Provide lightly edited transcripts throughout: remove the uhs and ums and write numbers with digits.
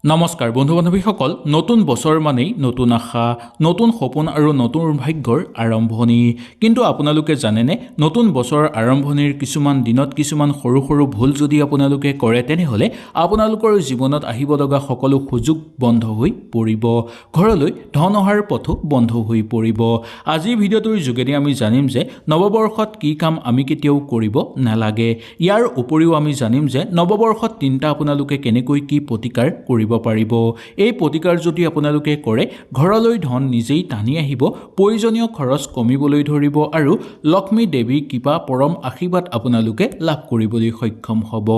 নমস্কাৰ বন্ধু বান্ধৱীসকল নতুন বছৰ মানেই নতুন আশা নতুন সপোন আৰু নতুন ভাগ্যৰ আৰম্ভণি কিন্তু আপোনালোকে জানেনে নতুন বছৰ আৰম্ভণিৰ কিছুমান দিনত কিছুমান সৰু সৰু ভুল যদি আপোনালোকে কৰে তেনেহলে আপোনালোকৰ জীৱনত আহিব লগা সকলো সুযোগ বন্ধ হৈ পৰিব ঘৰলৈ ধন অহাৰ পথো বন্ধ হৈ পৰিব আজি ভিডিঅ'টোৰ যোগেদি আমি জানিম যে নৱবৰ্ষত কি কাম আমি কেতিয়াও কৰিব নালাগে ইয়াৰ উপৰিও আমি জানিম যে নৱবৰ্ষত তিনটা আপোনালোকে কেনেকৈ কি প্ৰতিকাৰ কৰিব পাৰিব এই প্ৰতিকাৰ যদি আপোনালোকে কৰে ঘৰলৈ ধন নিজেই টানি আহিব প্ৰয়োজনীয় খৰচ কমিবলৈ ধৰিব আৰু লক্ষ্মী দেৱীৰ কৃপা পৰম আশীৰ্বাদ আপোনালোকে লাভ কৰিবলৈ সক্ষম হ'ব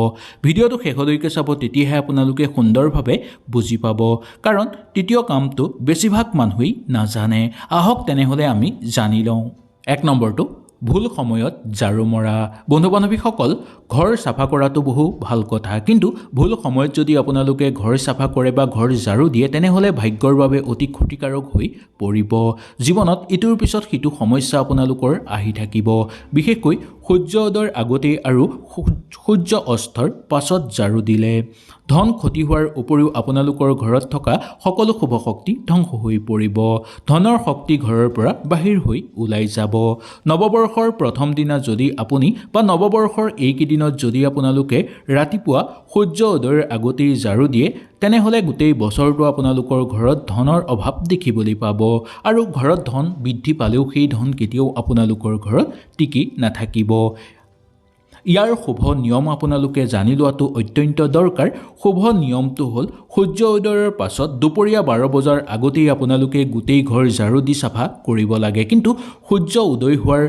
ভিডিঅ'টো শেষলৈকে চাব তেতিয়াহে আপোনালোকে সুন্দৰভাৱে বুজি পাব কাৰণ তৃতীয় কামটো বেছিভাগ মানুহেই নাজানে আহক তেনেহলে আমি জানি লওঁ এক নম্বৰটো ভুল সময়ত ঝাৰু মৰা বন্ধু বান্ধৱীসকল ঘৰ চাফা কৰাটো বহু ভাল কথা কিন্তু ভুল সময়ত যদি আপোনালোকে ঘৰ চাফা কৰে বা ঘৰ ঝাৰু দিয়ে তেনেহলে ভাগ্যৰ বাবে অতি ক্ষতিকাৰক হৈ পৰিব জীৱনত ইটোৰ পিছত সিটো সমস্যা আপোনালোকৰ আহি থাকিব বিশেষকৈ সূৰ্য উদয়ৰ আগতে আৰু সূৰ্য অস্তৰ পাছত ঝাৰু দিলে ধন ক্ষতি হোৱাৰ উপৰিও আপোনালোকৰ ঘৰত থকা সকলো শুভ শক্তি ধ্বংস হৈ পৰিব ধনৰ শক্তি ঘৰৰ পৰা বাহিৰ হৈ ওলাই যাব নৱবৰ্ষৰ প্ৰথম দিনা যদি আপুনি বা নৱবৰ্ষৰ এইকেইদিনত যদি আপোনালোকে ৰাতিপুৱা সূৰ্য উদয়ৰ আগতেই ঝাৰু দিয়ে তেনেহলে গোটেই বছৰটো আপোনালোকৰ ঘৰত ধনৰ অভাৱ দেখিবলৈ পাব আৰু ঘৰত ধন বৃদ্ধি পালেও সেই ধন কেতিয়াও আপোনালোকৰ ঘৰত টিকি নাথাকিব ইয়াৰ শুভ নিয়ম আপোনালোকে জানি লোৱাটো অত্যন্ত দৰকাৰ শুভ নিয়মটো হ'ল সূৰ্য উদয়ৰ পাছত দুপৰীয়া 12 বজাৰ আগতেই আপোনালোকে গোটেই ঘৰ ঝাৰু দি চাফা কৰিব লাগে কিন্তু সূৰ্য উদয় হোৱাৰ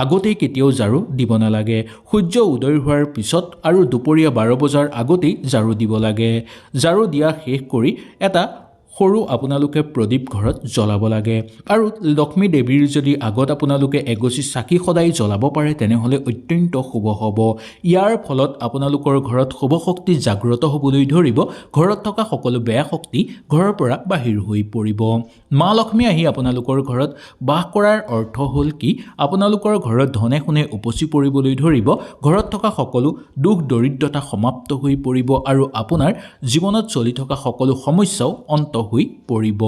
আগতেই কেতিয়াও ঝাৰু দিব নালাগে সূৰ্য উদয় হোৱাৰ পিছত আৰু দুপৰীয়া 12 বজাৰ আগতেই ঝাৰু দিব লাগে ঝাৰু দিয়া শেষ কৰি এটা সৰু আপোনালোকে প্ৰদীপ ঘৰত জ্বলাব লাগে আৰু লক্ষ্মী দেৱীৰ যদি আগত আপোনালোকে এগছি চাকি সদায় জ্বলাব পাৰে তেনেহলে অত্যন্ত শুভ হ'ব ইয়াৰ ফলত আপোনালোকৰ ঘৰত শুভ শক্তি জাগ্ৰত হ'বলৈ ধৰিব ঘৰত থকা সকলো বেয়া শক্তি ঘৰৰ পৰা বাহিৰ হৈ পৰিব মা লক্ষ্মী আহি আপোনালোকৰ ঘৰত বাস কৰাৰ অৰ্থ হ'ল কি আপোনালোকৰ ঘৰত ধনে শুনে উপচি পৰিবলৈ ধৰিব ঘৰত থকা সকলো দুখ দৰিদ্ৰতা সমাপ্ত হৈ পৰিব আৰু আপোনাৰ জীৱনত চলি থকা সকলো সমস্যাও অন্ত হৈ পৰিব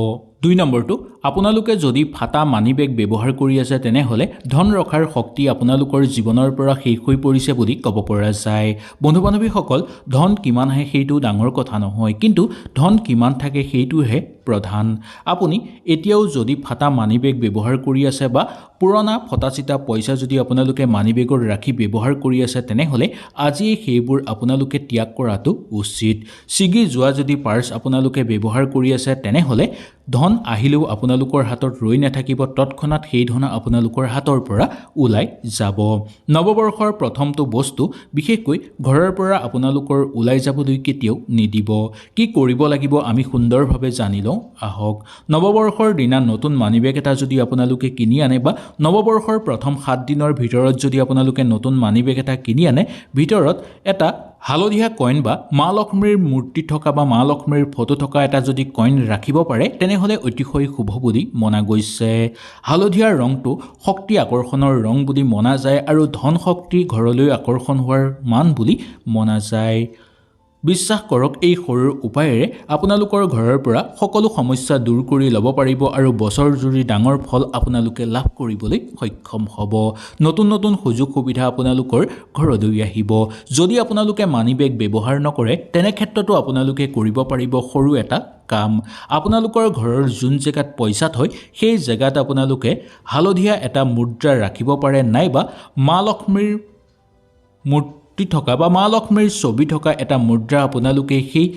2 নম্বৰটো আপোনালোকে যদি ফাটা মানি বেগ ব্যৱহাৰ কৰি আছে তেনেহলে ধন ৰখাৰ শক্তি আপোনালোকৰ জীৱনৰ পৰা শেষ হৈ পৰিছে বুলি ক'ব পৰা যায় বন্ধু বান্ধৱীসকল ধন কিমান আহে সেইটো ডাঙৰ কথা নহয় কিন্তু ধন কিমান থাকে সেইটোহে প্ৰধান আপুনি এতিয়াও যদি ফাটা মানি বেগ ব্যৱহাৰ কৰি আছে বা পুৰণা ফটাচিটা পইচা যদি আপোনালোকে মানি বেগত ৰাখি ব্যৱহাৰ কৰি আছে তেনেহলে আজি সেইবোৰ আপোনালোকে ত্যাগ কৰাটো উচিত ছিগি যোৱা যদি পাৰ্স আপোনালোকে ব্যৱহাৰ কৰি আছে তেনেহলে ধন আহিলেও আপোনালোকৰ হাতত ৰৈ নাথাকিব তৎক্ষণাত সেই ধন আপোনালোকৰ হাতৰ পৰা ওলাই যাব নৱবৰ্ষৰ প্ৰথমটো বস্তু বিশেষকৈ ঘৰৰ পৰা আপোনালোকৰ ওলাই যাবলৈ কেতিয়াও নিদিব কি কৰিব লাগিব আমি সুন্দৰভাৱে জানি লওঁ আহক নৱবৰ্ষৰ দিনা নতুন মানিবেগ এটা যদি আপোনালোকে কিনি আনে বা নৱবৰ্ষৰ প্ৰথম 7 দিনৰ ভিতৰত যদি আপোনালোকে নতুন মানিবেগ এটা কিনি আনে ভিতৰত এটা হালধীয়া কইন বা মা লক্ষ্মীৰ মূৰ্তি থকা বা মা লক্ষ্মীৰ ফটো থকা এটা যদি কইন ৰাখিব পাৰে তেনেহলে অতিশয় শুভ বুলি মনা গৈছে হালধীয়া ৰংটো শক্তি আকৰ্ষণৰ ৰং বুলি মনা যায় আৰু ধন শক্তি ঘৰলৈ আকৰ্ষণ হোৱাৰ মান বুলি মনা যায় বিশ্বাস কৰক এই সৰুৰ উপায়েৰে আপোনালোকৰ ঘৰৰ পৰা সকলো সমস্যা দূৰ কৰি ল'ব পাৰিব আৰু বছৰ জুৰি ডাঙৰ ফল আপোনালোকে লাভ কৰিবলৈ সক্ষম হ'ব নতুন নতুন সুযোগ সুবিধা আপোনালোকৰ ঘৰলৈ আহিব যদি আপোনালোকে মানি বেগ ব্যৱহাৰ নকৰে তেনে ক্ষেত্ৰতো আপোনালোকে কৰিব পাৰিব সৰু এটা কাম আপোনালোকৰ ঘৰৰ যোন জেগাত পইচা থয় সেই জেগাত আপোনালোকে হালধীয়া এটা মুদ্ৰা ৰাখিব পাৰে নাইবা মা লক্ষ্মীৰ থকা বা মা লক্ষ্মীৰ ছবি থকা এটা মুদ্ৰা আপোনালোকে সেই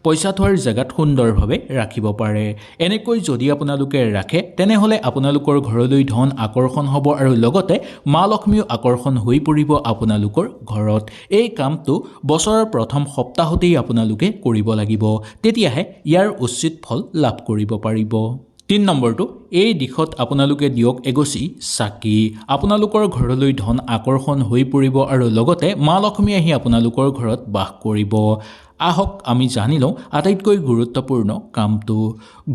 পইচা থোৱাৰ জেগাত সুন্দৰভাৱে ৰাখিব পাৰে এনেকৈ যদি আপোনালোকে ৰাখে তেনেহলে আপোনালোকৰ ঘৰলৈ ধন আকৰ্ষণ হ'ব আৰু লগতে মা লক্ষ্মীও আকৰ্ষণ হৈ পৰিব আপোনালোকৰ ঘৰত এই কামটো বছৰৰ প্ৰথম সপ্তাহতেই আপোনালোকে কৰিব লাগিব তেতিয়াহে ইয়াৰ উচিত ফল লাভ কৰিব পাৰিব 3 নম্বৰটো এই দিশত আপোনালোকে দিয়ক এগছি চাকি আপোনালোকৰ ঘৰলৈ ধন আকৰ্ষণ হৈ পৰিব আৰু লগতে মা লক্ষ্মী আহি আপোনালোকৰ ঘৰত বাস কৰিব আহক আমি জানি লওঁ আটাইতকৈ গুৰুত্বপূৰ্ণ কামটো।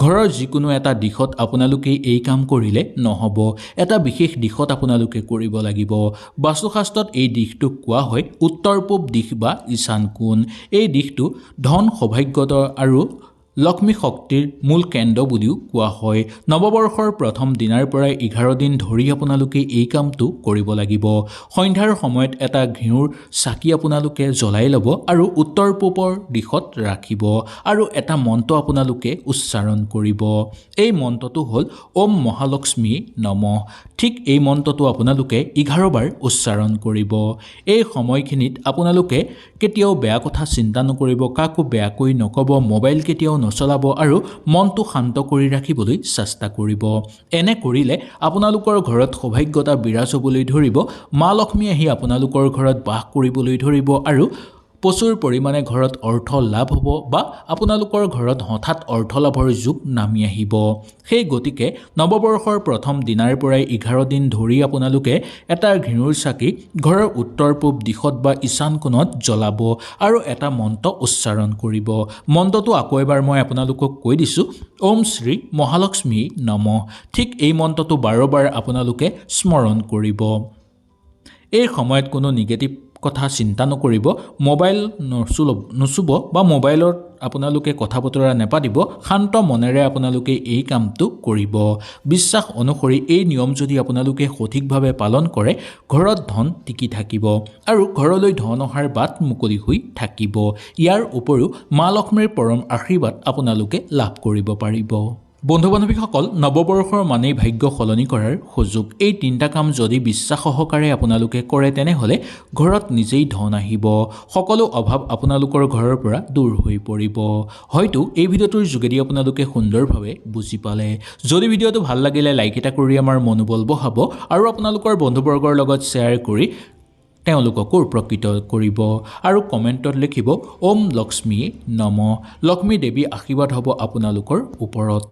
ঘৰৰ যিকোনো এটা দিশত আপোনালোকে এই কাম কৰিলে নহ'ব, এটা বিশেষ দিশত আপোনালোকে কৰিব লাগিব। বাস্তুশাস্ত্ৰত এই দিশটোক কোৱা হয় উত্তৰ পূব দিশ বা ঈশান কোণ। এই দিশটো ধন সৌভাগ্যত আৰু লক্ষ্মী শক্তিৰ মূল কেন্দ্ৰ বুলিও কোৱা হয়। নৱবৰ্ষৰ প্ৰথম দিনাৰ পৰাই 11 দিন ধৰি আপোনালোকে এই কামটো কৰিব লাগিব। সন্ধ্যাৰ সময়ত এটা ঘিউৰ চাকি আপোনালোকে জ্বলাই ল'ব আৰু উত্তৰ পূবৰ দিশত ৰাখিব আৰু এটা মন্ত্ৰ আপোনালোকে উচ্চাৰণ কৰিব। এই মন্ত্ৰটো হ'ল ওম মহালক্ষ্মী নমঃ। ঠিক এই মন্ত্ৰটো আপোনালোকে 11 বাৰ উচ্চাৰণ কৰিব। এই সময়খিনিত আপোনালোকে কেতিয়াও বেয়া কথা চিন্তা নকৰিব, কাকো বেয়াকৈ নক'ব, মোবাইল কেতিয়াও নচলাব আৰু মনটো শান্ত কৰি ৰাখিবলৈ চেষ্টা কৰিব। এনে কৰিলে আপোনালোকৰ ঘৰত সৌভাগ্যতা বিৰাজ হ'বলৈ ধৰিব, মা লক্ষ্মী আহি আপোনালোকৰ ঘৰত বাস কৰিবলৈ ধৰিব আৰু প্ৰচুৰ পৰিমাণে ঘৰত অৰ্থ লাভ হ'ব বা আপোনালোকৰ ঘৰত হঠাৎ অৰ্থ লাভৰ যোগ নামি আহিব। সেই গতিকে নৱবৰ্ষৰ প্ৰথম দিনাৰ পৰাই 11 দিন ধৰি আপোনালোকে এটা ঘিউৰ চাকি ঘৰৰ উত্তৰ পূব দিশত বা ঈশান কোণত জ্বলাব আৰু এটা মন্ত্ৰ উচ্চাৰণ কৰিব। মন্ত্ৰটো আকৌ এবাৰ মই আপোনালোকক কৈ দিছোঁ, ওম শ্ৰী মহালক্ষ্মী নমঃ। ঠিক এই মন্ত্ৰটো 12 বাৰ আপোনালোকে স্মৰণ কৰিব। এই সময়ত কোনো নিগেটিভ কথা চিন্তা নকৰিব, মোবাইল নুচুব বা মোবাইলত আপোনালোকে কথা বতৰা নেপাতিব, শান্ত মনেৰে আপোনালোকে এই কামটো কৰিব। বিশ্বাস অনুসৰি এই নিয়ম যদি আপোনালোকে সঠিকভাৱে পালন কৰে, ঘৰত ধন টিকি থাকিব আৰু ঘৰলৈ ধন অহাৰ বাট মুকলি হৈ থাকিব। ইয়াৰ উপৰিও মা লক্ষ্মীৰ পৰম আশীৰ্বাদ আপোনালোকে লাভ কৰিব পাৰিব। বন্ধু বান্ধৱীসকল, নৱবৰ্ষৰ মানেই ভাগ্য সলনি কৰাৰ সুযোগ। এই 3টা কাম যদি বিশ্বাস সহকাৰে আপোনালোকে কৰে তেনেহ'লে ঘৰত নিজেই ধন আহিব, সকলো অভাৱ আপোনালোকৰ ঘৰৰ পৰা দূৰ হৈ পৰিব। হয়তো এই ভিডিঅ'টোৰ যোগেদি আপোনালোকে সুন্দৰভাৱে বুজি পালে। যদি ভিডিঅ'টো ভাল লাগিলে লাইক এটা কৰি আমাৰ মনোবল বঢ়াব আৰু আপোনালোকৰ বন্ধুবৰ্গৰ লগত শ্বেয়াৰ কৰি তেওঁলোককো উপকৃত কৰিব আৰু কমেণ্টত লিখিব ওম লক্ষ্মী নমঃ। লক্ষ্মী দেৱী আশীৰ্বাদ হ'ব আপোনালোকৰ ওপৰত।